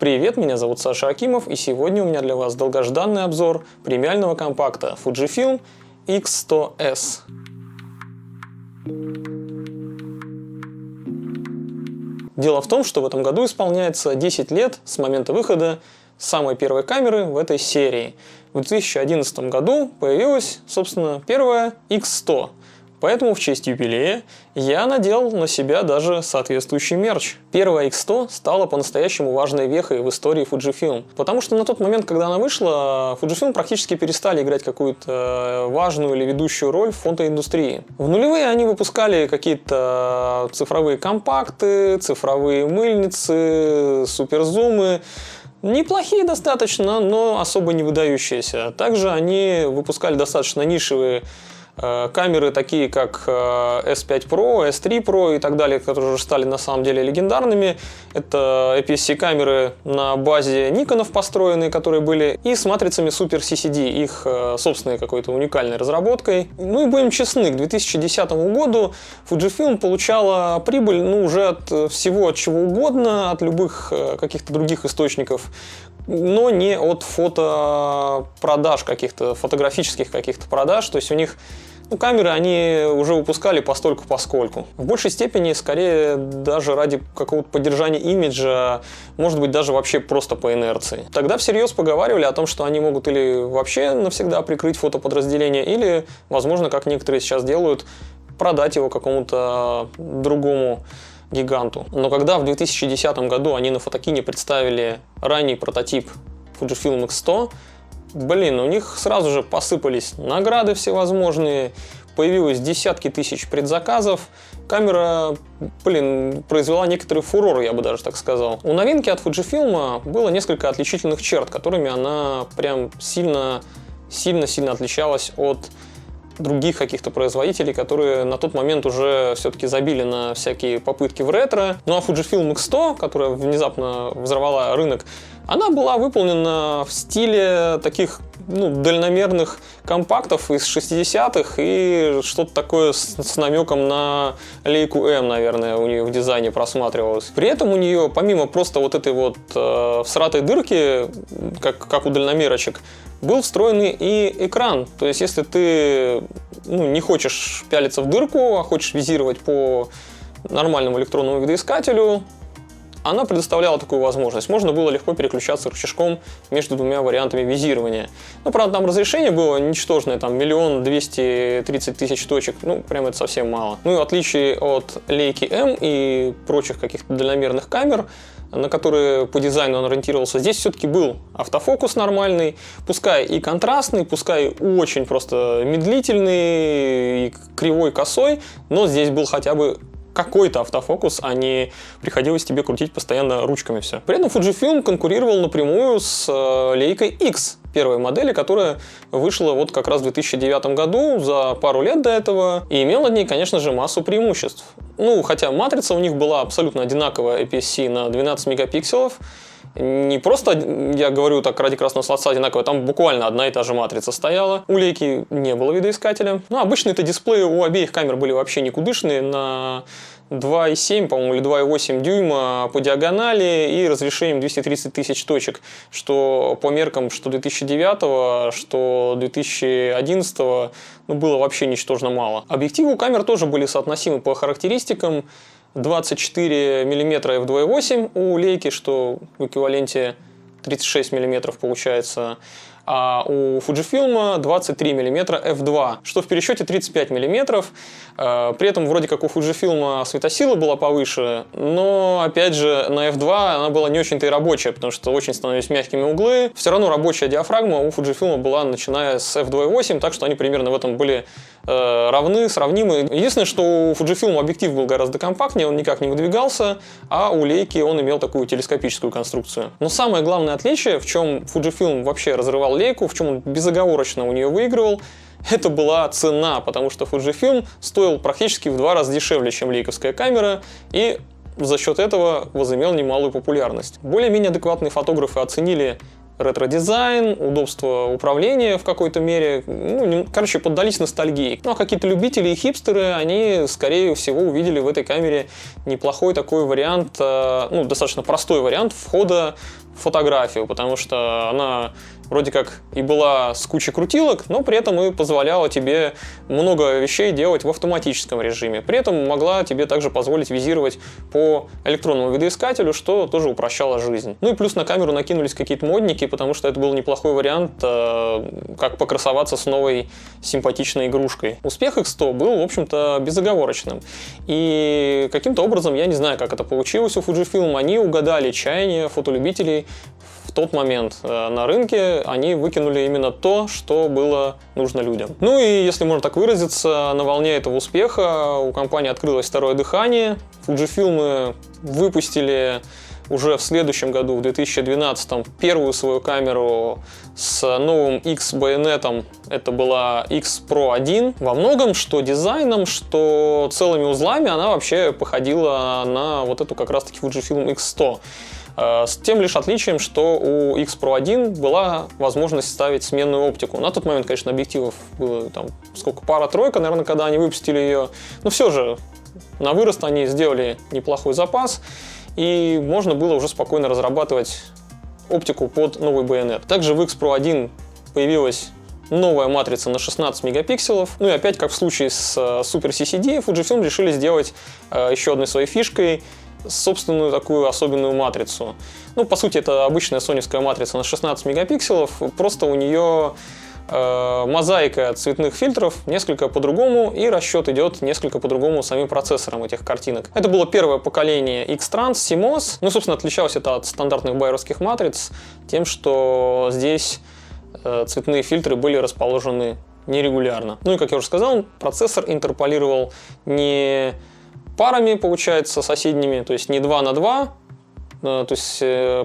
Привет, меня зовут Саша Акимов, и сегодня у меня для вас долгожданный обзор премиального компакта Fujifilm X100S. Дело в том, что в этом году исполняется 10 лет с момента выхода самой первой камеры в этой серии. В 2011 году появилась, собственно, первая X100. Поэтому в честь юбилея я надел на себя даже соответствующий мерч. Первая X100 стала по-настоящему важной вехой в истории Fujifilm. Потому что на тот момент, когда она вышла, Fujifilm практически перестали играть какую-то важную или ведущую роль в фотоиндустрии. В нулевые они выпускали какие-то цифровые компакты, цифровые мыльницы, суперзумы. Неплохие достаточно, но особо не выдающиеся. Также они выпускали достаточно нишевые камеры, такие как S5 Pro, S3 Pro и так далее, которые уже стали на самом деле легендарными. Это APS-C камеры на базе Никонов построенные, которые были, и с матрицами Super CCD, их собственной какой-то уникальной разработкой. Ну и будем честны, к 2010 году Fujifilm получала прибыль уже от всего, от чего угодно, от любых каких-то других источников, но не от фотопродаж каких-то, фотографических каких-то продаж. То есть у них камеры они уже выпускали постольку-поскольку. В большей степени, скорее, даже ради какого-то поддержания имиджа, может быть, даже вообще просто по инерции. Тогда всерьез поговаривали о том, что они могут или вообще навсегда прикрыть фотоподразделение, или, возможно, как некоторые сейчас делают, продать его какому-то другому гиганту. Но когда в 2010 году они на Фотокине представили ранний прототип Fujifilm X100, у них сразу же посыпались награды всевозможные, появилось десятки тысяч предзаказов. Камера, произвела некоторый фурор, я бы даже так сказал. У новинки от Fujifilm было несколько отличительных черт, которыми она прям сильно отличалась от других каких-то производителей, которые на тот момент уже все-таки забили на всякие попытки в ретро. Ну а Fujifilm X100, которая внезапно взорвала рынок, она была выполнена в стиле таких дальномерных компактов из 60-х и что-то такое с намеком на Leica M, наверное, у нее в дизайне просматривалось. При этом у нее, помимо просто вот этой вот всратой дырки, как у дальномерочек, был встроенный и экран. То есть, если ты не хочешь пялиться в дырку, а хочешь визировать по нормальному электронному видоискателю, она предоставляла такую возможность. Можно было легко переключаться рычажком между двумя вариантами визирования. Правда, там разрешение было ничтожное, там 1 230 000 точек. Прям это совсем мало. И в отличие от Leica M и прочих каких-то дальномерных камер, на которые по дизайну он ориентировался, здесь все-таки был автофокус нормальный, пускай и контрастный, пускай очень просто медлительный, и кривой, косой, но здесь был хотя бы какой-то автофокус, а не приходилось тебе крутить постоянно ручками все. При этом Fujifilm конкурировал напрямую с Leica X, первой модели, которая вышла вот как раз в 2009 году, за пару лет до этого, и имела над ней, конечно же, массу преимуществ. Хотя матрица у них была абсолютно одинаковая, APS-C на 12 мегапикселов. Не просто, я говорю так ради красного словца, одинаковая, там буквально одна и та же матрица стояла. У Leica не было видоискателя. Обычно-то дисплеи у обеих камер были вообще никудышные, на 2,7, по-моему, или 2,8 дюйма по диагонали и разрешением 230 000 точек, что по меркам что 2009, что 2011 было вообще ничтожно мало. Объективы у камер тоже были соотносимы по характеристикам. 24 мм f2.8 у Leica, что в эквиваленте 36 мм получается, а у Fujifilm 23 мм f2, что в пересчете 35 мм. При этом вроде как у Fujifilm светосила была повыше, но опять же на f2 она была не очень-то и рабочая, потому что очень становились мягкими углы. Все равно рабочая диафрагма у Fujifilm была начиная с f2.8, так что они примерно в этом были равны, сравнимы. Единственное, что у Fujifilm объектив был гораздо компактнее, он никак не выдвигался, а у Leica он имел такую телескопическую конструкцию. Но самое главное отличие, в чем Fujifilm вообще разрывал Leica, в чем он безоговорочно у нее выигрывал, это была цена, потому что Fujifilm стоил практически в 2 раза дешевле, чем лейковская камера, и за счет этого возымел немалую популярность. Более-менее адекватные фотографы оценили ретро-дизайн, удобство управления в какой-то мере. Поддались ностальгии. А какие-то любители и хипстеры, они, скорее всего, увидели в этой камере неплохой такой вариант, достаточно простой вариант входа фотографию, потому что она вроде как и была с кучей крутилок, но при этом и позволяла тебе много вещей делать в автоматическом режиме. При этом могла тебе также позволить визировать по электронному видоискателю, что тоже упрощало жизнь. Ну и плюс на камеру накинулись какие-то модники, потому что это был неплохой вариант, как покрасоваться с новой симпатичной игрушкой. Успех X100 был, в общем-то, безоговорочным. И каким-то образом, я не знаю, как это получилось у Fujifilm, они угадали чаяния фотолюбителей. В тот момент на рынке они выкинули именно то, что было нужно людям. Ну и, если можно так выразиться, на волне этого успеха у компании открылось второе дыхание. Fujifilm выпустили уже в следующем году, в 2012, первую свою камеру с новым X-байонетом. Это была X Pro 1. Во многом, что дизайном, что целыми узлами, она вообще походила на вот эту как раз-таки Fujifilm X100. С тем лишь отличием, что у X Pro 1 была возможность ставить сменную оптику. На тот момент, конечно, объективов было там сколько, пара-тройка, наверное, когда они выпустили ее. Но все же на вырост они сделали неплохой запас, и можно было уже спокойно разрабатывать оптику под новый байонет. Также в X Pro 1 появилась новая матрица на 16 мегапикселов. Ну и опять, как в случае с Super CCD, Fujifilm решили сделать еще одной своей фишкой собственную такую особенную матрицу. Ну, по сути, это обычная соневская матрица на 16 мегапикселов, просто у нее мозаика цветных фильтров несколько по-другому, и расчет идет несколько по-другому самим процессором этих картинок. Это было первое поколение X-Trans CMOS. Ну, собственно, отличалось это от стандартных байеровских матриц тем, что здесь цветные фильтры были расположены нерегулярно. Ну и, как я уже сказал, процессор интерполировал не парами, получается, соседними, то есть не 2 на 2, то есть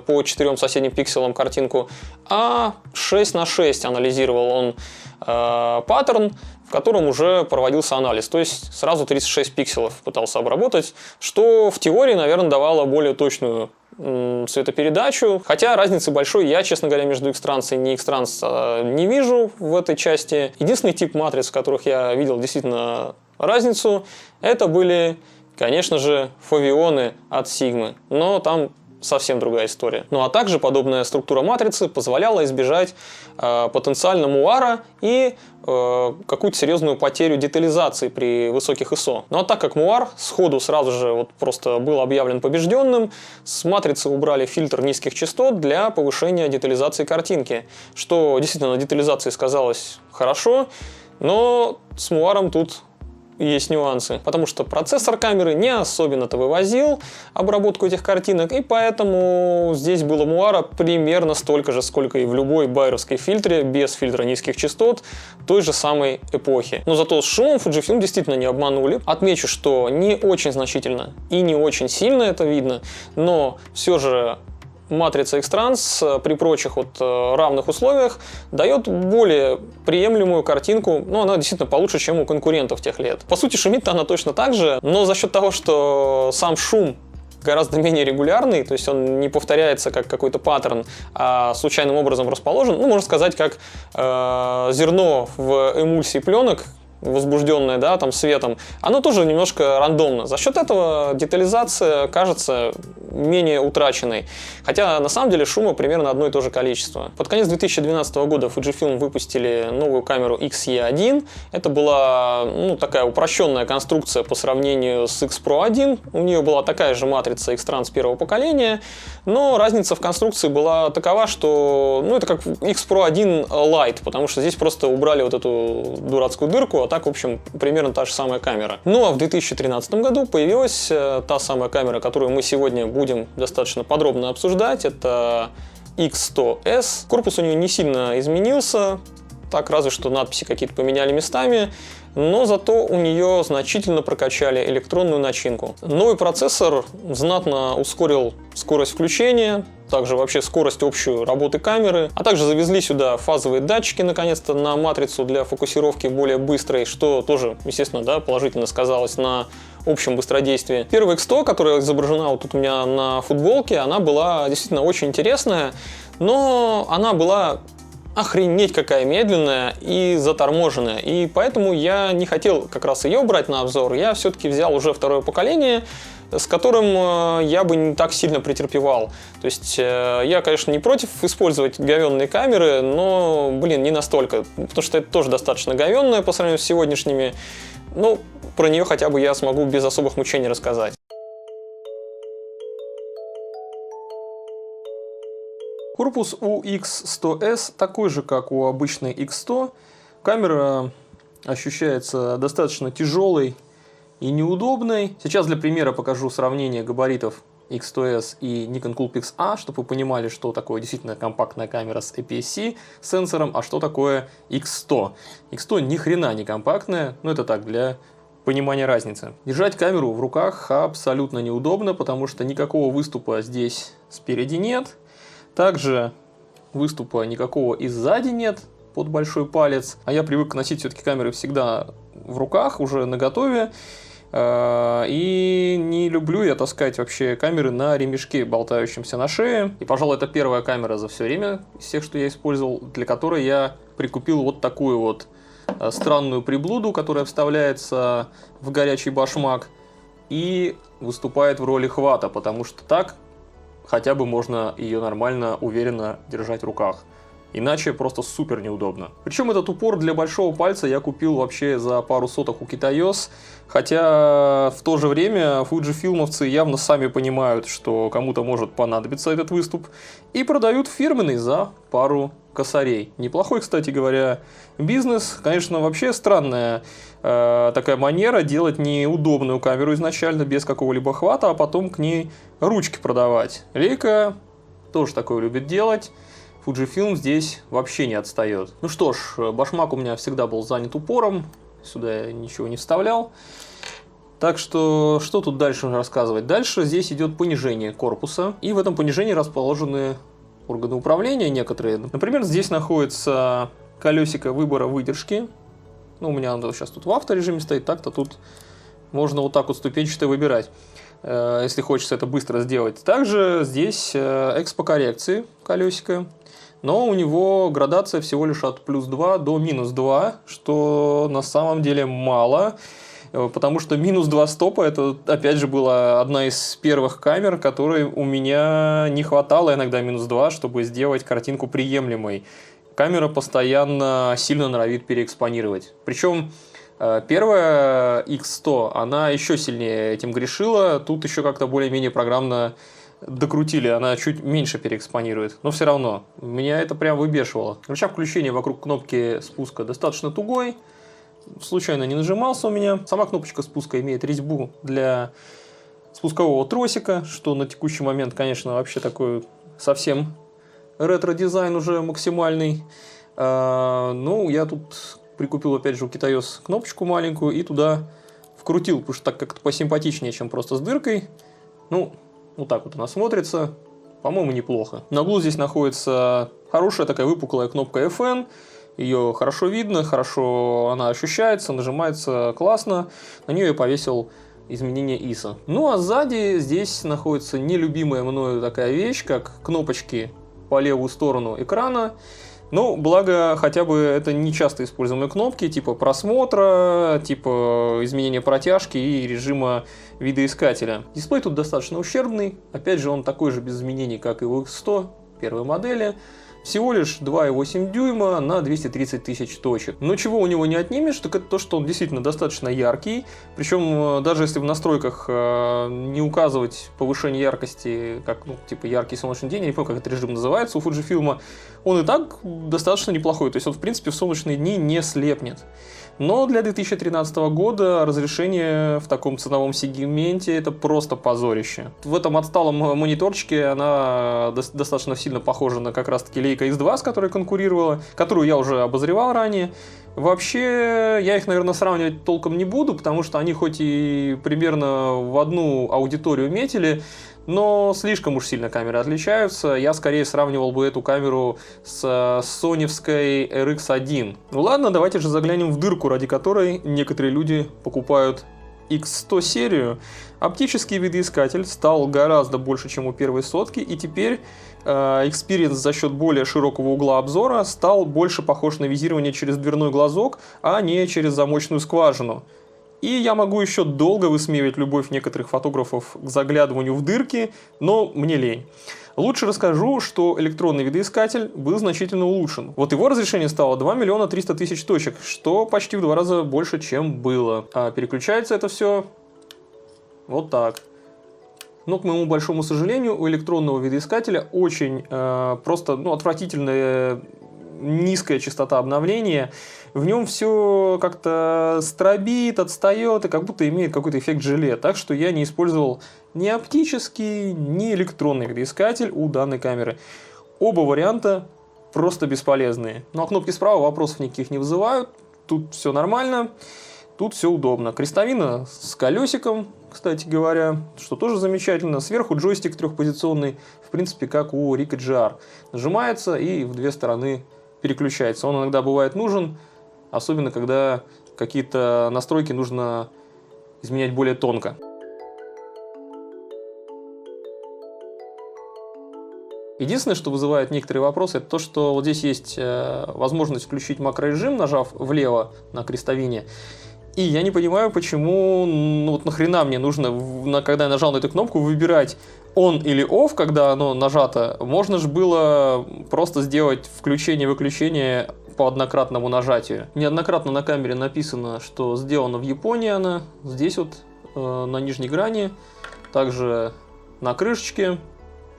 по 4 соседним пикселам картинку, а 6 на 6 анализировал он паттерн, в котором уже проводился анализ. То есть сразу 36 пикселов пытался обработать, что в теории, наверное, давало более точную цветопередачу. Хотя разницы большой я, честно говоря, между X-Trans и не X-Trans не вижу в этой части. Единственный тип матриц, в которых я видел действительно разницу, это были, конечно же, фовионы от Sigma, но там совсем другая история. Ну а также подобная структура матрицы позволяла избежать потенциально муара и какую-то серьезную потерю детализации при высоких ISO. Ну а так как муар сходу сразу же вот просто был объявлен побежденным, с матрицы убрали фильтр низких частот для повышения детализации картинки, что действительно на детализации сказалось хорошо, но с муаром тут есть нюансы, потому что процессор камеры не особенно-то вывозил обработку этих картинок, и поэтому здесь было муара примерно столько же, сколько и в любой байеровской фильтре без фильтра низких частот той же самой эпохи. Но зато с шумом Fujifilm действительно не обманули. Отмечу, что не очень значительно и не очень сильно это видно, но все же матрица X-Trans при прочих вот равных условиях дает более приемлемую картинку, но она действительно получше, чем у конкурентов тех лет. По сути, шумит-то она точно так же, но за счет того, что сам шум гораздо менее регулярный, то есть он не повторяется как какой-то паттерн, а случайным образом расположен, ну, можно сказать, как зерно в эмульсии пленок, возбужденное, да, там светом, оно тоже немножко рандомно. За счет этого детализация кажется менее утраченной. Хотя на самом деле шума примерно одно и то же количество. Под конец 2012 года Fujifilm выпустили новую камеру XE1. Это была такая упрощенная конструкция по сравнению с X Pro 1. У нее была такая же матрица X-Trans первого поколения, но разница в конструкции была такова, что это как X Pro 1 Lite, потому что здесь просто убрали вот эту дурацкую дырку, а так, в общем, примерно та же самая камера. Ну а в 2013 году появилась та самая камера, которую мы сегодня будем достаточно подробно обсуждать. Это X100S. Корпус у нее не сильно изменился, так разве что надписи какие-то поменяли местами, но зато у нее значительно прокачали электронную начинку. Новый процессор знатно ускорил скорость включения, также вообще скорость общую работы камеры, а также завезли сюда фазовые датчики наконец-то на матрицу для фокусировки более быстрой, что тоже, естественно, да, положительно сказалось на общем быстродействии. Первая X100, которая изображена вот тут у меня на футболке, она была действительно очень интересная, но она была охренеть какая медленная и заторможенная. И поэтому я не хотел как раз ее брать на обзор. Я все-таки взял уже второе поколение, с которым я бы не так сильно претерпевал. То есть я, конечно, не против использовать говенные камеры, но, блин, не настолько. Потому что это тоже достаточно говенная по сравнению с сегодняшними. Ну, про нее хотя бы я смогу без особых мучений рассказать. Корпус у X100S такой же, как у обычной X100. Камера ощущается достаточно тяжелой и неудобной. Сейчас для примера покажу сравнение габаритов X100S и Nikon Coolpix A, чтобы вы понимали, что такое действительно компактная камера с APS-C сенсором, а что такое X100. X100 ни хрена не компактная, но это так, для понимания разницы. Держать камеру в руках абсолютно неудобно, потому что никакого выступа здесь спереди нет. Также выступа никакого и сзади нет под большой палец. А я привык носить все-таки камеры всегда в руках, уже наготове. И не люблю я таскать вообще камеры на ремешке, болтающемся на шее. И, пожалуй, это первая камера за все время из всех, что я использовал, для которой я прикупил вот такую вот странную приблуду, которая вставляется в горячий башмак и выступает в роли хвата, потому что так хотя бы можно ее нормально, уверенно держать в руках. Иначе просто супер неудобно. Причем этот упор для большого пальца я купил вообще за пару соток у Kitayos. Хотя в то же время фуджифилмовцы явно сами понимают, что кому-то может понадобиться этот выступ. И продают фирменный за пару косарей. Неплохой, кстати говоря, бизнес. Конечно, вообще странная такая манера делать неудобную камеру изначально без какого-либо хвата, а потом к ней ручки продавать. Leica тоже такое любит делать. Fujifilm здесь вообще не отстает. Ну что ж, башмак у меня всегда был занят упором. Сюда я ничего не вставлял. Так что тут дальше рассказывать? Дальше здесь идет понижение корпуса. И в этом понижении расположены органы управления некоторые. Например, здесь находится колесико выбора выдержки. Ну, у меня оно сейчас тут в авторежиме стоит, так-то тут можно вот так вот ступенчато выбирать, если хочется это быстро сделать. Также здесь экспо-коррекции колесика, но у него градация всего лишь от +2 до -2, что на самом деле мало, потому что -2 стопа, это опять же была одна из первых камер, которой у меня не хватало иногда -2, чтобы сделать картинку приемлемой. Камера постоянно сильно норовит переэкспонировать. Причем первая X100, она еще сильнее этим грешила. Тут еще как-то более-менее программно докрутили. Она чуть меньше переэкспонирует. Но все равно, меня это прям выбешивало. Рычаг включения вокруг кнопки спуска достаточно тугой. Случайно не нажимался у меня. Сама кнопочка спуска имеет резьбу для спускового тросика, что на текущий момент, конечно, вообще такой совсем ретро-дизайн уже максимальный. Ну, я тут прикупил опять же у Kitayos кнопочку маленькую и туда вкрутил, потому что так как-то посимпатичнее, чем просто с дыркой. Ну, вот так вот она смотрится. По-моему, неплохо. На углу здесь находится хорошая такая выпуклая кнопка FN. Ее хорошо видно, хорошо она ощущается, нажимается классно. На нее я повесил изменение ISO. Ну а сзади здесь находится нелюбимая мною такая вещь, как кнопочки по левую сторону экрана. Ну, благо, хотя бы это не часто используемые кнопки, типа просмотра, типа изменения протяжки и режима видоискателя. Дисплей тут достаточно ущербный. Опять же, он такой же без изменений, как и у X100 первой модели. Всего лишь 2,8 дюйма на 230 тысяч точек. Но чего у него не отнимешь, так это то, что он действительно достаточно яркий. Причем даже если в настройках не указывать повышение яркости, как типа яркий солнечный день, я не помню, как этот режим называется у Fujifilm, он и так достаточно неплохой. То есть он в принципе в солнечные дни не слепнет. Но для 2013 года разрешение в таком ценовом сегменте это просто позорище. В этом отсталом мониторчике она достаточно сильно похожа на как раз таки Leica X2, с которой конкурировала, которую я уже обозревал ранее. Вообще, я их, наверное, сравнивать толком не буду, потому что они хоть и примерно в одну аудиторию метили, но слишком уж сильно камеры отличаются. Я скорее сравнивал бы эту камеру с соневской RX1. Ну ладно, давайте же заглянем в дырку, ради которой некоторые люди покупают X100 серию. Оптический видоискатель стал гораздо больше, чем у первой сотки, и теперь Experience за счет более широкого угла обзора стал больше похож на визирование через дверной глазок, а не через замочную скважину. И я могу еще долго высмеивать любовь некоторых фотографов к заглядыванию в дырки, но мне лень. Лучше расскажу, что электронный видоискатель был значительно улучшен. Вот его разрешение стало 2 миллиона 300 тысяч точек, что почти в 2 раза больше, чем было. А переключается это все вот так. Но, к моему большому сожалению, у электронного видоискателя очень отвратительная низкая частота обновления. В нем все как-то стробит, отстает и как будто имеет какой-то эффект желе. Так что я не использовал ни оптический, ни электронный видоискатель у данной камеры. Оба варианта просто бесполезные. Ну а кнопки справа вопросов никаких не вызывают. Тут все нормально. Тут все удобно. Крестовина с колесиком, кстати говоря, что тоже замечательно. Сверху джойстик трехпозиционный, в принципе, как у Ricoh GR. Нажимается и в две стороны переключается. Он иногда бывает нужен, особенно когда какие-то настройки нужно изменять более тонко. Единственное, что вызывает некоторые вопросы, это то, что вот здесь есть возможность включить макрорежим, нажав влево на крестовине. И я не понимаю, почему, нахрена мне нужно, когда я нажал на эту кнопку, выбирать on или off, когда оно нажато. Можно же было просто сделать включение-выключение по однократному нажатию. Неоднократно на камере написано, что сделано в Японии она. Здесь вот на нижней грани, также на крышечке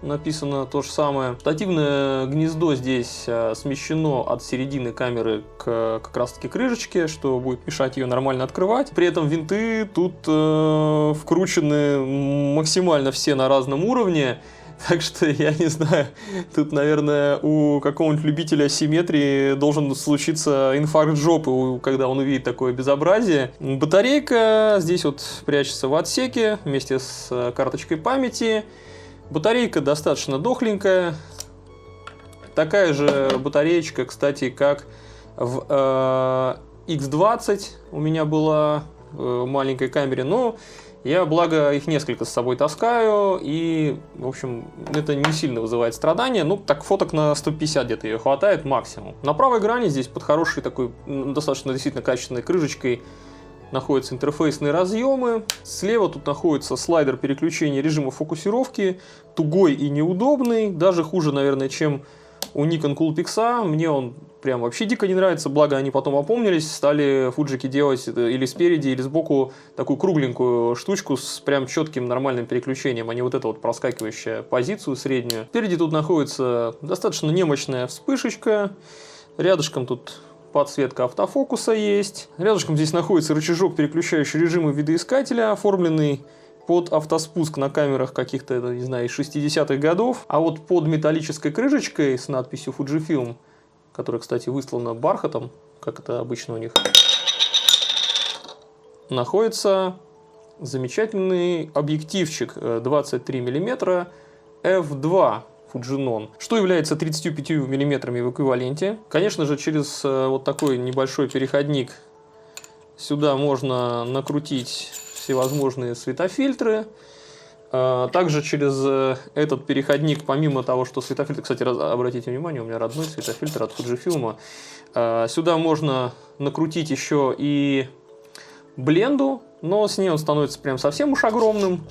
написано то же самое. Штативное гнездо здесь смещено от середины камеры к как раз таки крышечке, что будет мешать ее нормально открывать. При этом винты тут вкручены максимально все на разном уровне. Так что я не знаю, тут, наверное, у какого-нибудь любителя асимметрии должен случиться инфаркт жопы, когда он увидит такое безобразие. Батарейка здесь вот прячется в отсеке вместе с карточкой памяти. Батарейка достаточно дохленькая. Такая же батареечка, кстати, как в X20 у меня была в маленькой камере. Но я, благо, их несколько с собой таскаю. И, в общем, это не сильно вызывает страдания. Ну, так фоток на 150 где-то ее хватает максимум. На правой грани здесь под хорошей такой, достаточно действительно качественной крышечкой находятся интерфейсные разъемы. Слева тут находится слайдер переключения режима фокусировки. Тугой и неудобный. Даже хуже, наверное, чем у Nikon Coolpix. Мне он прям вообще дико не нравится. Благо, они потом опомнились. Стали фуджики делать или спереди, или сбоку такую кругленькую штучку с прям четким нормальным переключением, а не вот эта вот проскакивающая позицию среднюю. Спереди тут находится достаточно немощная вспышечка. Рядышком тут подсветка автофокуса есть. Рядышком здесь находится рычажок, переключающий режимы видоискателя, оформленный под автоспуск на камерах каких-то, не знаю, из 60-х годов. А вот под металлической крышечкой с надписью Fujifilm, которая, кстати, выслана бархатом, как это обычно у них, находится замечательный объективчик 23 мм f2. Fujinon, что является 35 мм в эквиваленте. Конечно же, через вот такой небольшой переходник сюда можно накрутить всевозможные светофильтры. Также через этот переходник, помимо того, что светофильтр, кстати, обратите внимание, у меня родной светофильтр от Fujifilm, сюда можно накрутить еще и бленду, но с ней он становится прям совсем уж огромным.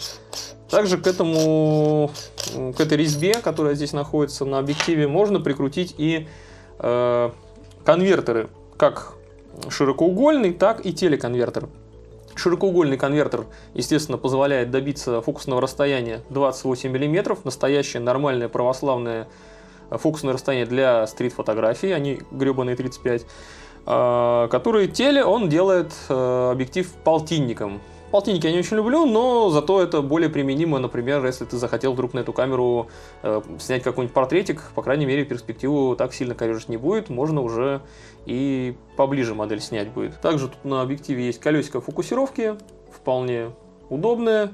Также к этой резьбе, которая здесь находится на объективе, можно прикрутить и конвертеры, как широкоугольный, так и телеконвертер. Широкоугольный конвертер, естественно, позволяет добиться фокусного расстояния 28 мм, настоящее нормальное православное фокусное расстояние для стрит-фотографии, а не гребаные 35, который он делает объектив полтинником. Полтинники я не очень люблю, но зато это более применимо, например, если ты захотел вдруг на эту камеру снять какой-нибудь портретик, по крайней мере, перспективу так сильно корежить не будет, можно уже и поближе модель снять будет. Также тут на объективе есть колесико фокусировки, вполне удобное,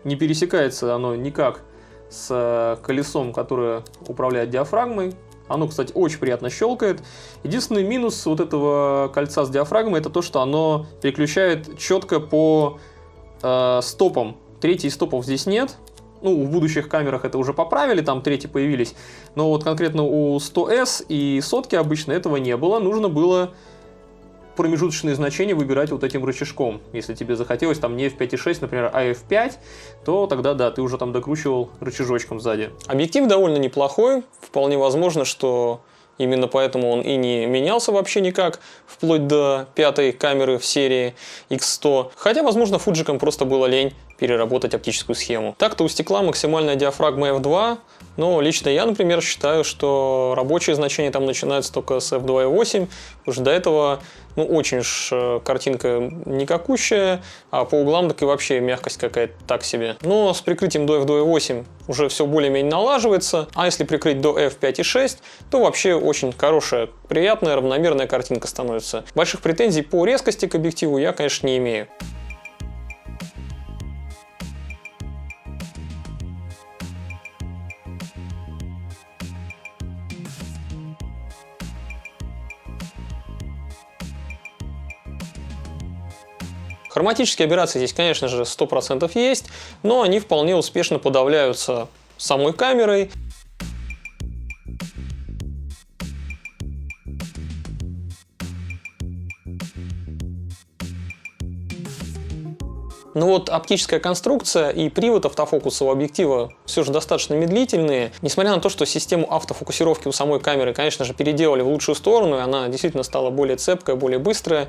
не пересекается оно никак с колесом, которое управляет диафрагмой. Оно, кстати, очень приятно щелкает. Единственный минус вот этого кольца с диафрагмой — это то, что оно переключает четко по стопам. Третьих стопов здесь нет. Ну, в будущих камерах это уже поправили, там третьи появились. Но вот конкретно у 100S и сотки обычно этого не было. Нужно было промежуточные значения выбирать вот этим рычажком. Если тебе захотелось там не f5.6, например, а f5, то тогда да, ты уже там докручивал рычажочком сзади. Объектив довольно неплохой, вполне возможно, что именно поэтому он и не менялся вообще никак, вплоть до 5-й камеры в серии X100. Хотя, возможно, фуджикам просто было лень переработать оптическую схему. Так-то у стекла максимальная диафрагма f2, но лично я, например, считаю, что рабочие значения там начинаются только с f2.8, потому что до этого, ну, очень уж картинка никакущая, а по углам так и вообще мягкость какая-то так себе. Но с прикрытием до f2.8 уже все более-менее налаживается, а если прикрыть до f5.6, то вообще очень хорошая, приятная, равномерная картинка становится. Больших претензий по резкости к объективу я, конечно, не имею. Хроматические аберрации здесь, конечно же, 100% есть, но они вполне успешно подавляются самой камерой. Но вот оптическая конструкция и привод автофокуса у объектива все же достаточно медлительные. Несмотря на то, что систему автофокусировки у самой камеры, конечно же, переделали в лучшую сторону, и она действительно стала более цепкая, более быстрая,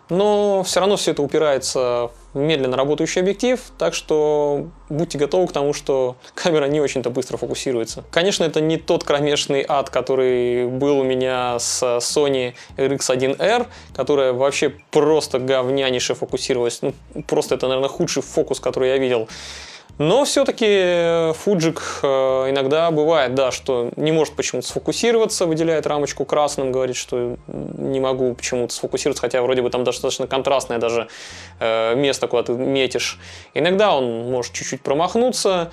но все равно все это упирается в медленно работающий объектив, так что будьте готовы к тому, что камера не очень-то быстро фокусируется. Конечно, это не тот кромешный ад, который был у меня с Sony RX1R, которая вообще просто говнянише фокусировалась. Ну, просто это, наверное, худший фокус, который я видел. Но все-таки фуджик иногда бывает, да, что не может почему-то сфокусироваться, выделяет рамочку красным, говорит, что не могу почему-то сфокусироваться, хотя вроде бы там достаточно контрастное даже место, куда ты метишь. Иногда он может чуть-чуть промахнуться,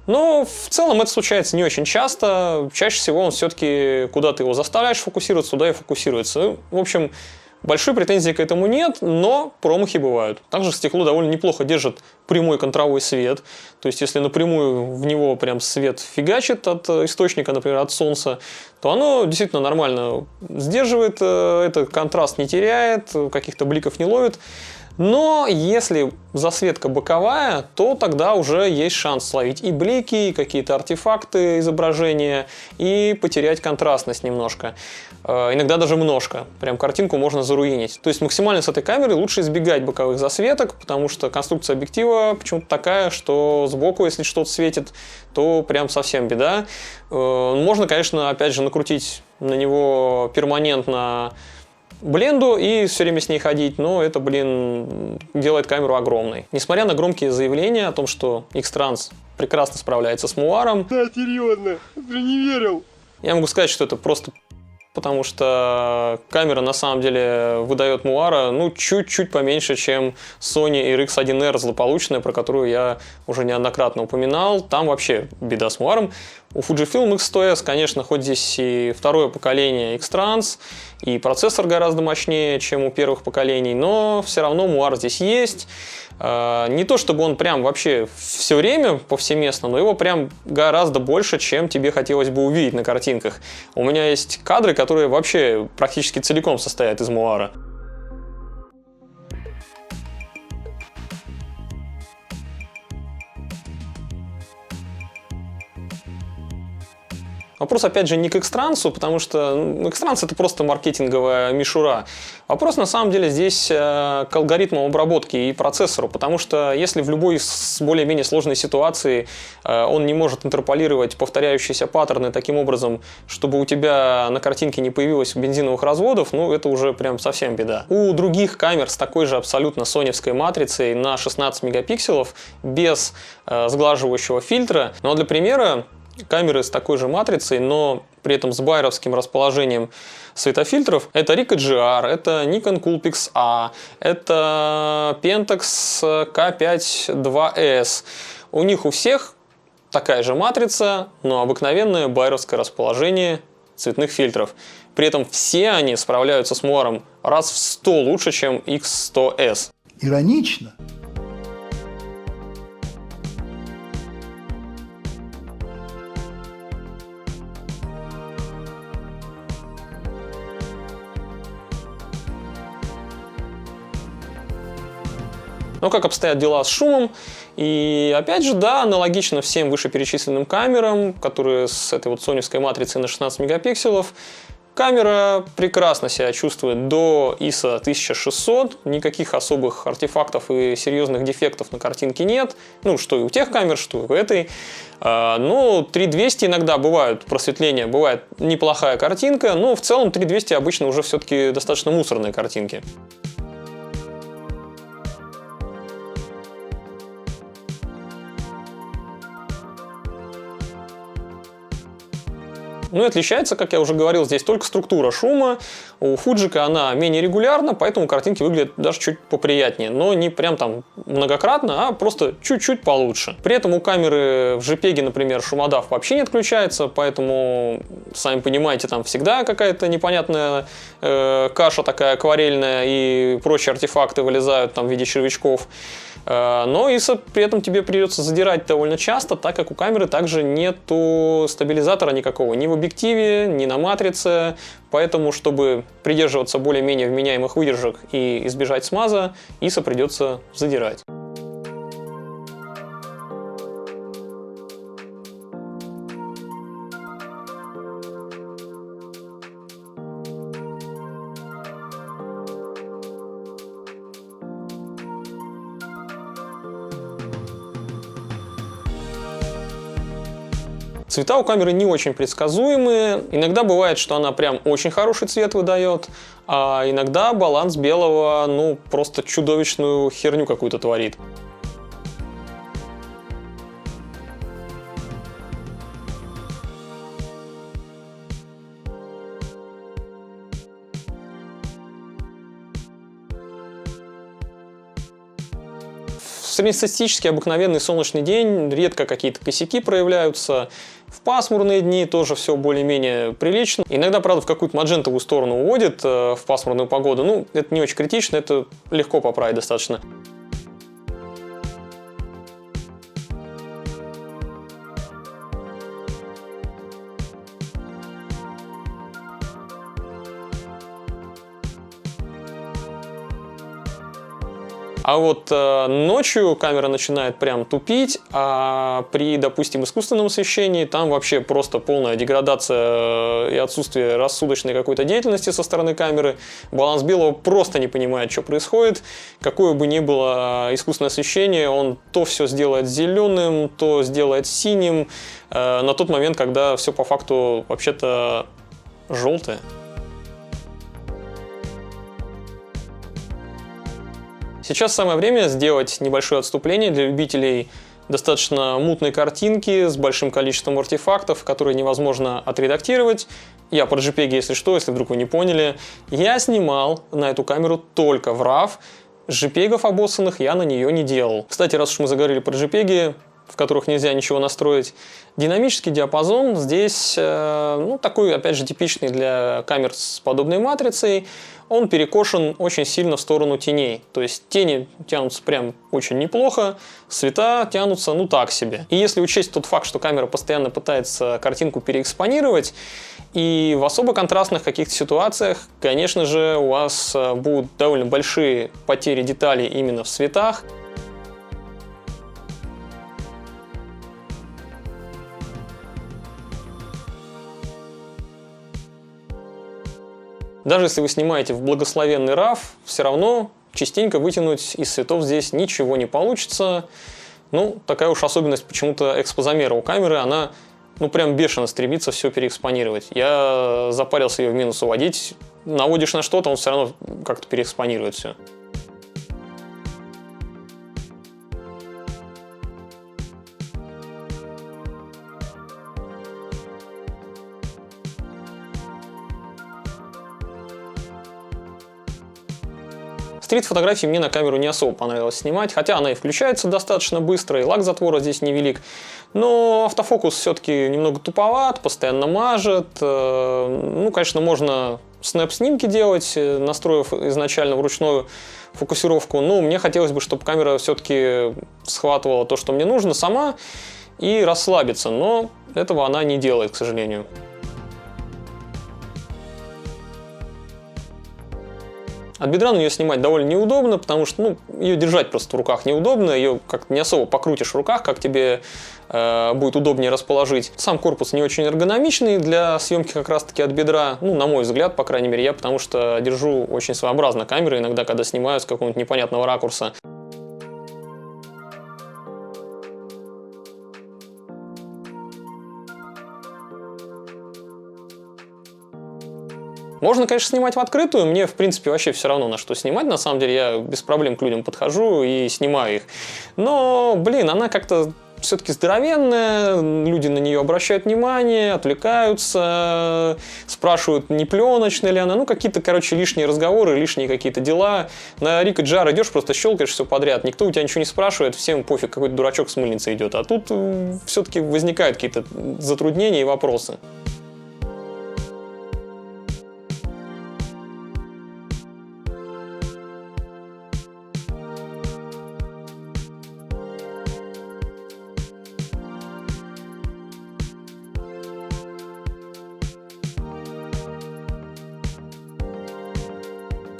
но в целом это случается не очень часто. Чаще всего он все-таки, куда ты его заставляешь фокусироваться, туда и фокусируется. Ну, в общем, большой претензий к этому нет, но промахи бывают. Также стекло довольно неплохо держит прямой контровой свет. То есть, если напрямую в него прям свет фигачит от источника, например, от солнца, то оно действительно нормально сдерживает, этот контраст не теряет, каких-то бликов не ловит. Но если засветка боковая, то тогда уже есть шанс словить и блики, и какие-то артефакты изображения, и потерять контрастность немножко. Иногда даже немножко. Прям картинку можно заруинить. То есть максимально с этой камеры лучше избегать боковых засветок, потому что конструкция объектива почему-то такая, что сбоку, если что-то светит, то прям совсем беда. Можно, конечно, опять же накрутить на него перманентно бленду и все время с ней ходить, но это, делает камеру огромной. Несмотря на громкие заявления о том, что X-Trans прекрасно справляется с муаром. Да, серьезно, ты не верил. Я могу сказать, что это просто потому что камера на самом деле выдает муара, ну, чуть-чуть поменьше, чем Sony RX1R злополучная, про которую я уже неоднократно упоминал. Там вообще беда с муаром. У Fujifilm X100S, конечно, хоть здесь и второе поколение X-Trans, и процессор гораздо мощнее, чем у первых поколений, но все равно муар здесь есть. Не то чтобы он прям вообще все время повсеместно, но его прям гораздо больше, чем тебе хотелось бы увидеть на картинках. У меня есть кадры, которые вообще практически целиком состоят из муара. Вопрос, опять же, не к X-Trans, потому что X-Trans — это просто маркетинговая мишура. Вопрос, на самом деле, здесь к алгоритмам обработки и процессору, потому что если в любой более-менее сложной ситуации он не может интерполировать повторяющиеся паттерны таким образом, чтобы у тебя на картинке не появилось бензиновых разводов, ну, это уже прям совсем беда. У других камер с такой же абсолютно соневской матрицей на 16 мегапикселов без сглаживающего фильтра, но для примера, камеры с такой же матрицей, но при этом с байеровским расположением светофильтров, это Ricoh GR, это Nikon Coolpix A, это Pentax K5-2S. У них у всех такая же матрица, но обыкновенное байеровское расположение цветных фильтров. При этом все они справляются с муаром раз в 100 лучше, чем X100S. Иронично. Но как обстоят дела с шумом? И опять же, да, аналогично всем вышеперечисленным камерам, которые с этой вот соневской матрицей на 16 мегапикселов, камера прекрасно себя чувствует до ISO 1600, никаких особых артефактов и серьезных дефектов на картинке нет, ну, что и у тех камер, что и у этой. Но 3200 иногда бывают просветления, бывает неплохая картинка, но в целом 3200 обычно уже все-таки достаточно мусорные картинки. Ну и отличается, как я уже говорил, здесь только структура шума. У Фуджика она менее регулярна, поэтому картинки выглядят даже чуть поприятнее. Но не прям там многократно, а просто чуть-чуть получше. При этом у камеры в JPEG, например, шумодав вообще не отключается, поэтому, сами понимаете, там всегда какая-то непонятная каша такая акварельная и прочие артефакты вылезают там в виде червячков. Но ISO при этом тебе придется задирать довольно часто, так как у камеры также нету стабилизатора никакого ни в объективе, ни на матрице. Поэтому, чтобы придерживаться более-менее вменяемых выдержек и избежать смаза, ISO придется задирать. Цвета у камеры не очень предсказуемые. Иногда бывает, что она прям очень хороший цвет выдает, а иногда баланс белого, ну, просто чудовищную херню какую-то творит. Среднестатистически обыкновенный солнечный день, редко какие-то косяки проявляются. В пасмурные дни тоже все более-менее прилично. Иногда, правда, в какую-то маджентовую сторону уводит в пасмурную погоду. Ну, это не очень критично, это легко поправить достаточно. А вот ночью камера начинает прям тупить, а при, допустим, искусственном освещении там вообще просто полная деградация и отсутствие рассудочной какой-то деятельности со стороны камеры. Баланс белого просто не понимает, что происходит. Какое бы ни было искусственное освещение, он то все сделает зеленым, то сделает синим, на тот момент, когда все по факту вообще-то желтое. Сейчас самое время сделать небольшое отступление для любителей достаточно мутной картинки с большим количеством артефактов, которые невозможно отредактировать. Я про JPEG, если что, если вдруг вы не поняли. Я снимал на эту камеру только в RAW. JPEG-ов обоссанных я на нее не делал. Кстати, раз уж мы заговорили про JPEG, в которых нельзя ничего настроить, динамический диапазон здесь, ну, такой, опять же, типичный для камер с подобной матрицей. Он перекошен очень сильно в сторону теней. То есть тени тянутся прям очень неплохо, цвета тянутся ну так себе. И если учесть тот факт, что камера постоянно пытается картинку переэкспонировать, и в особо контрастных каких-то ситуациях, конечно же, у вас будут довольно большие потери деталей именно в цветах. Даже если вы снимаете в благословенный RAW, все равно частенько вытянуть из цветов здесь ничего не получится. Ну, такая уж особенность почему-то экспозамера у камеры, она ну прям бешено стремится все переэкспонировать. Я запарился ее в минус уводить, наводишь на что-то, он все равно как-то переэкспонирует все. Стрит-фотографии мне на камеру не особо понравилось снимать, хотя она и включается достаточно быстро, и лак затвора здесь невелик. Но автофокус все-таки немного туповат, постоянно мажет. Ну, конечно, можно снэп-снимки делать, настроив изначально вручную фокусировку. Но мне хотелось бы, чтобы камера все-таки схватывала то, что мне нужно, сама и расслабиться. Но этого она не делает, к сожалению. От бедра на нее снимать довольно неудобно, потому что, ну, ее держать просто в руках неудобно, ее как-то не особо покрутишь в руках, как тебе будет удобнее расположить. Сам корпус не очень эргономичный для съемки как раз-таки от бедра, ну, на мой взгляд, по крайней мере, я потому что держу очень своеобразно камеры, иногда, когда снимаю с какого-нибудь непонятного ракурса. Можно, конечно, снимать в открытую, мне, в принципе, вообще все равно, на что снимать. На самом деле, я без проблем к людям подхожу и снимаю их. Но, блин, она как-то все-таки здоровенная, люди на нее обращают внимание, отвлекаются, спрашивают, не пленочная ли она. Ну, какие-то, короче, лишние разговоры, лишние какие-то дела. На Рик и Джар идешь, просто щелкаешь все подряд. Никто у тебя ничего не спрашивает, всем пофиг, какой-то дурачок с мыльницей идет. А тут все-таки возникают какие-то затруднения и вопросы.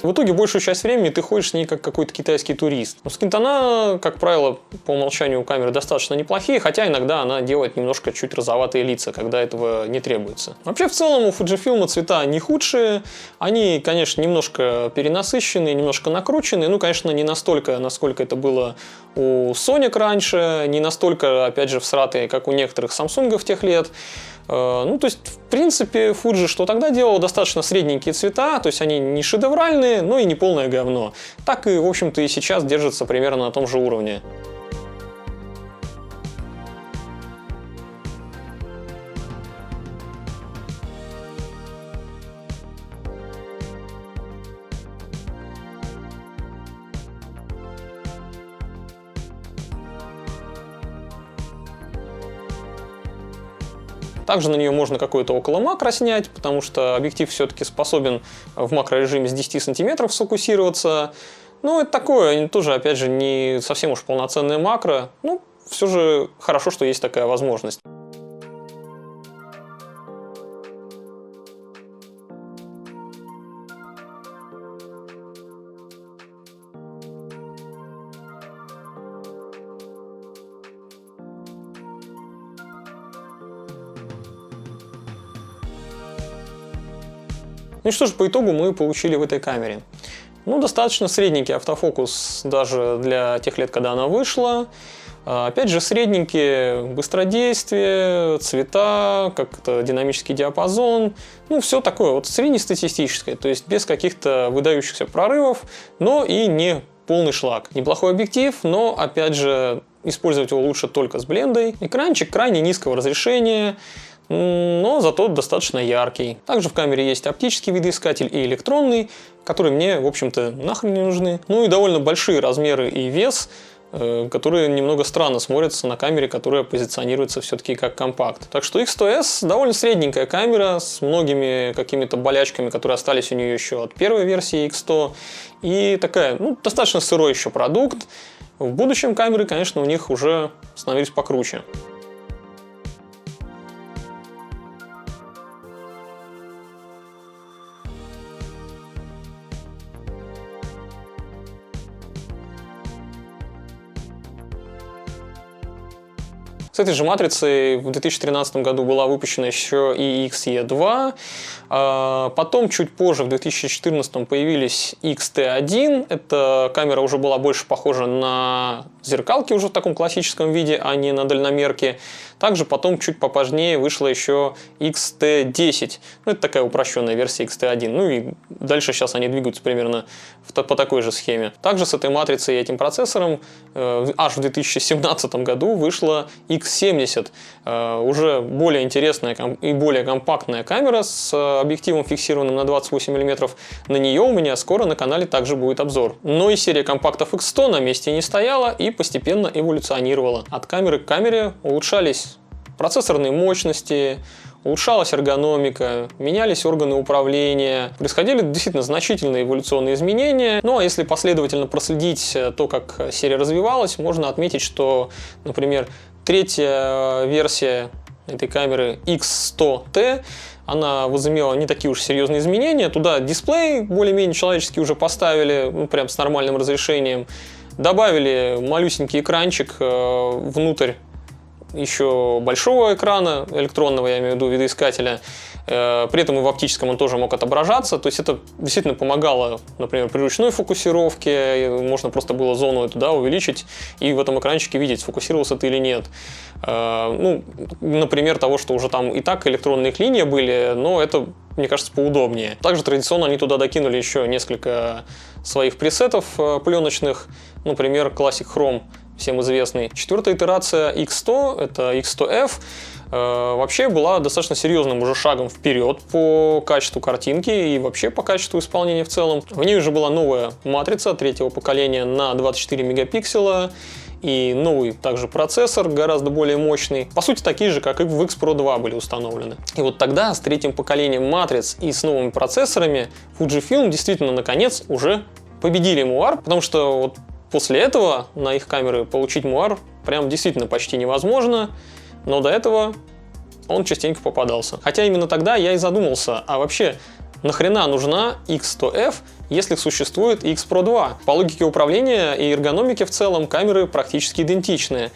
В итоге большую часть времени ты ходишь с ней как какой-то китайский турист. Но скинтона, как правило, по умолчанию у камеры достаточно неплохие, хотя иногда она делает немножко чуть розоватые лица, когда этого не требуется. Вообще, в целом, у Fujifilm цвета не худшие. Они, конечно, немножко перенасыщенные, немножко накрученные. Ну, конечно, не настолько, насколько это было у Sonic раньше, не настолько, опять же, всратые, как у некоторых Samsung тех лет. Ну, то есть, в принципе, Fuji что тогда делал? Достаточно средненькие цвета, то есть они не шедевральные, но и не полное говно. Так и, в общем-то, и сейчас держатся примерно на том же уровне. Также на нее можно какой-то около макро снять, потому что объектив все-таки способен в макрорежиме с 10 сантиметров сфокусироваться. Ну, это такое, тоже, опять же, не совсем уж полноценное макро. Ну, все же хорошо, что есть такая возможность. Ну и что же по итогу мы получили в этой камере? Ну, достаточно средненький автофокус даже для тех лет, когда она вышла. Опять же, средненькие быстродействие, цвета, как-то динамический диапазон. Ну, все такое вот среднестатистическое, то есть без каких-то выдающихся прорывов, но и не полный шлак. Неплохой объектив, но, опять же, использовать его лучше только с блендой. Экранчик крайне низкого разрешения, но зато достаточно яркий. Также в камере есть оптический видоискатель и электронный, которые мне, в общем-то, нахрен не нужны. Ну и довольно большие размеры и вес, которые немного странно смотрятся на камере, которая позиционируется все-таки как компакт. Так что X100S довольно средненькая камера с многими какими-то болячками, которые остались у нее еще от первой версии X100. И такая, ну, достаточно сырой еще продукт. В будущем камеры, конечно, у них уже становились покруче. С этой же матрицей в 2013 году была выпущена еще и XE2. Потом, чуть позже, в 2014 появились XT1. Эта камера уже была больше похожа на зеркалки уже в таком классическом виде, а не на дальномерки. Также потом, чуть попозднее, вышла еще XT10. Ну, это такая упрощенная версия XT1. Ну и дальше сейчас они двигаются примерно по такой же схеме. Также с этой матрицей и этим процессором аж в 2017 году вышла X70. Уже более интересная и более компактная камера с объективом, фиксированным на 28 мм. На нее у меня скоро на канале также будет обзор. Но и серия компактов X100 на месте не стояла и постепенно эволюционировала. От камеры к камере улучшались процессорные мощности, улучшалась эргономика, менялись органы управления, происходили действительно значительные эволюционные изменения. Ну а если последовательно проследить то, как серия развивалась, можно отметить, что, например, третья версия этой камеры X100T, она возымела не такие уж серьезные изменения. Туда дисплей более-менее человеческий уже поставили, ну, прям с нормальным разрешением. Добавили малюсенький экранчик внутрь еще большого экрана, электронного, я имею в виду, видоискателя. При этом и в оптическом он тоже мог отображаться. То есть это действительно помогало, например, при ручной фокусировке. Можно просто было зону эту, да, увеличить и в этом экранчике видеть, сфокусировался ты или нет. Ну, например, того, что уже там и так электронные клинья были, но это, мне кажется, поудобнее. Также традиционно они туда докинули еще несколько своих пресетов пленочных. Например, Classic Chrome, всем известный. Четвертая итерация X100, это X100F, вообще была достаточно серьезным уже шагом вперед по качеству картинки и вообще по качеству исполнения в целом. В ней уже была новая матрица третьего поколения на 24 мегапикселя и новый также процессор, гораздо более мощный. По сути, такие же, как и в X Pro 2 были установлены. И вот тогда с третьим поколением матриц и с новыми процессорами Fujifilm действительно наконец уже победили муар, потому что вот после этого на их камеры получить муар прям действительно почти невозможно, но до этого он частенько попадался. Хотя именно тогда я и задумался, а вообще нахрена нужна X100F, если существует X Pro 2? По логике управления и эргономике в целом камеры практически идентичны.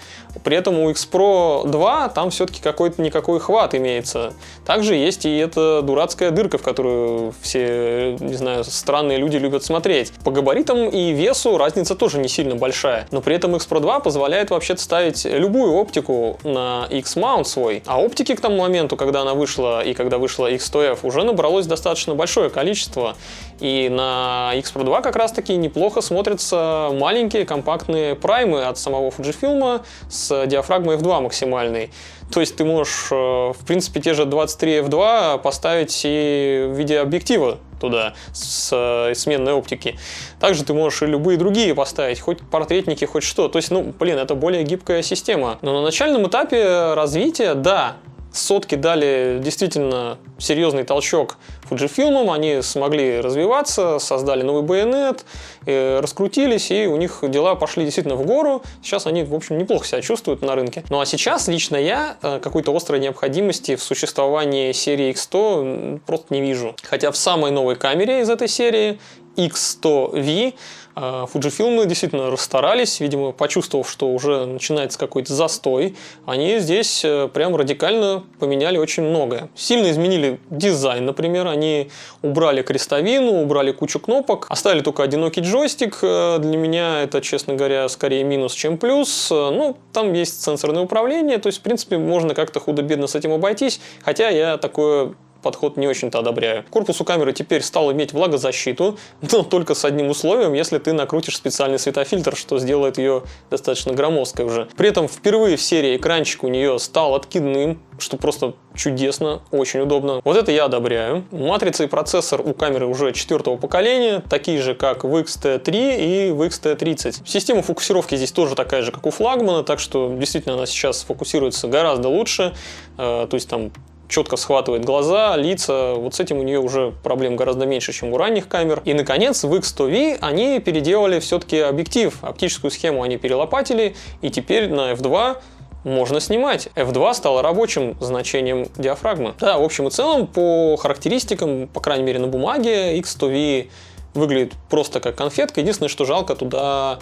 При этом у X Pro 2 там все-таки какой-то никакой хват имеется. Также есть и эта дурацкая дырка, в которую все, не знаю, странные люди любят смотреть. По габаритам и весу разница тоже не сильно большая. Но при этом X Pro 2 позволяет вообще-то ставить любую оптику на X-маунт свой. А оптики к тому моменту, когда она вышла и когда вышла X100F, уже набралось достаточно большое количество. И на X Pro 2 как раз-таки неплохо смотрятся маленькие компактные праймы от самого Fujifilm с диафрагмой f2 максимальной. То есть ты можешь, в принципе, те же 23 f2 поставить и в виде объектива туда с сменной оптики. Также ты можешь и любые другие поставить, хоть портретники, хоть что. То есть, ну, блин, это более гибкая система. Но на начальном этапе развития, да, сотки дали действительно серьезный толчок Fujifilm, они смогли развиваться, создали новый байонет, раскрутились, и у них дела пошли действительно в гору. Сейчас они, в общем, неплохо себя чувствуют на рынке. Ну а сейчас лично я какой-то острой необходимости в существовании серии X100 просто не вижу. Хотя в самой новой камере из этой серии X100V Fujifilm действительно расстарались, видимо, почувствовав, что уже начинается какой-то застой, они здесь прям радикально поменяли очень многое. Сильно изменили дизайн, например, они убрали крестовину, убрали кучу кнопок, оставили только одинокий джойстик. Для меня это, честно говоря, скорее минус, чем плюс. Ну, там есть сенсорное управление, то есть, в принципе, можно как-то худо-бедно с этим обойтись, хотя я такое подход не очень-то одобряю. Корпус у камеры теперь стал иметь влагозащиту, но только с одним условием, если ты накрутишь специальный светофильтр, что сделает ее достаточно громоздкой уже. При этом впервые в серии экранчик у нее стал откидным, что просто чудесно, очень удобно. Вот это я одобряю. Матрица и процессор у камеры уже 4-го поколения, такие же, как в X-T3 и в X-T30. Система фокусировки здесь тоже такая же, как у флагмана, так что действительно она сейчас фокусируется гораздо лучше. То есть там четко схватывает глаза, лица. Вот с этим у нее уже проблем гораздо меньше, чем у ранних камер. И, наконец, в X100V они переделали все-таки объектив. Оптическую схему они перелопатили, и теперь на f2 можно снимать. f2 стало рабочим значением диафрагмы. Да, в общем и целом, по характеристикам, по крайней мере на бумаге, X100V выглядит просто как конфетка. Единственное, что жалко, туда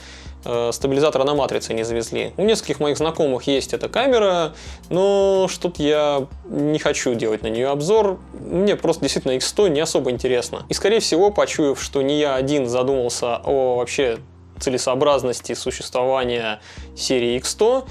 стабилизатора на матрице не завезли. У нескольких моих знакомых есть эта камера, но что-то я не хочу делать на нее обзор. Мне просто действительно X100 не особо интересно. И скорее всего, почуяв, что не я один задумался о вообще целесообразности существования серии X100,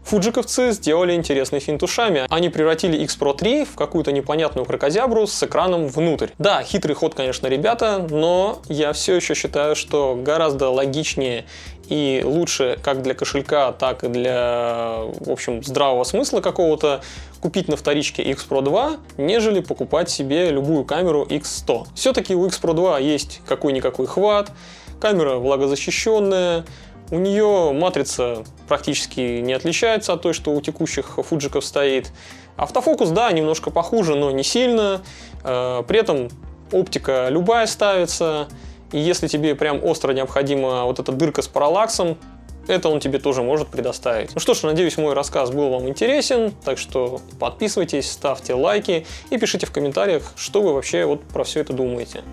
фуджиковцы сделали интересный финт ушами. Они превратили X Pro 3 в какую-то непонятную кракозябру с экраном внутрь. Да, хитрый ход, конечно, ребята, но я все еще считаю, что гораздо логичнее и лучше как для кошелька, так и для, в общем, здравого смысла какого-то купить на вторичке X Pro 2, нежели покупать себе любую камеру X100. Все-таки у X Pro 2 есть какой-никакой хват, камера влагозащищенная, у нее матрица практически не отличается от той, что у текущих фуджиков стоит. Автофокус, да, немножко похуже, но не сильно. При этом оптика любая ставится. И если тебе прям остро необходима вот эта дырка с параллаксом, это он тебе тоже может предоставить. Ну что ж, надеюсь, мой рассказ был вам интересен, так что подписывайтесь, ставьте лайки и пишите в комментариях, что вы вообще вот про все это думаете.